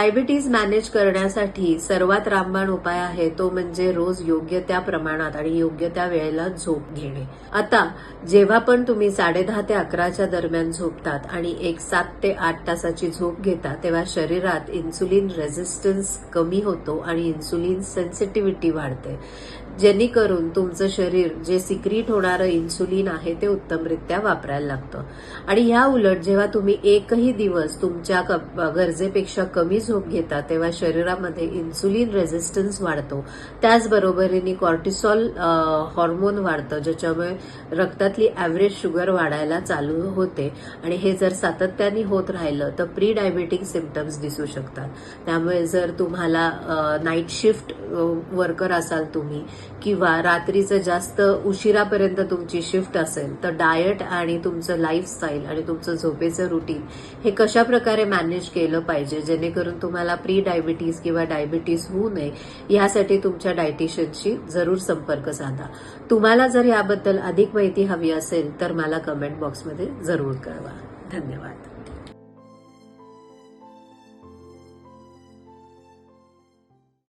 Diabetes manage करण्यासाठी सर्वात रामबाण उपाय आहे तो म्हणजे रोज योग्य त्या प्रमाणात आणि योग्य त्या वेळेला झोप घेणे. आता जेव्हा पण तुम्ही 10:30 ते 11च्या दरम्यान झोपतात आणि एक 7 ते 8 तासाची झोप घेता तेव्हा शरीरात इन्सुलिन रेझिस्टन्स कमी होतो आणि इन्सुलिन सेन्सिटिव्हिटी वाढते, जेणेकरून तुमचं शरीर जे सिक्रीट होणारं इन्सुलिन आहे ते उत्तमरित्या वापरायला लागतं. आणि ह्या उलट जेव्हा तुम्ही एकही दिवस तुमच्या गरजेपेक्षा कमी झोप घेता तेव्हा शरीरामध्ये इन्सुलिन रेझिस्टन्स वाढतो. त्याचबरोबरीने कॉर्टिसॉल हॉर्मोन वाढतं, ज्याच्यामुळे रक्तातली ॲव्हरेज शुगर वाढायला चालू होते आणि हे जर सातत्याने होत राहिलं तर प्री डायबेटिक सिम्पटम्स दिसू शकतात. त्यामुळे जर तुम्हाला नाईट शिफ्ट वर्कर असाल तुम्ही किंवा रात्रीचं जास्त उशिरापर्यंत तुमची शिफ्ट असेल तर डाएट आणि तुमचं लाईफस्टाईल आणि तुमचं झोपेचं रुटीन हे कशा प्रकारे मॅनेज केलं पाहिजे जेणेकरून तुम्हाला प्री डायबिटीज किंवा डायबिटीज होऊ नये यासाठी तुमच्या डायटिशियनशी जरूर संपर्क साधा. तुम्हाला जर याबद्दल अधिक माहिती हवी असेल तर मला कमेंट बॉक्समध्ये जरूर कळवा. धन्यवाद.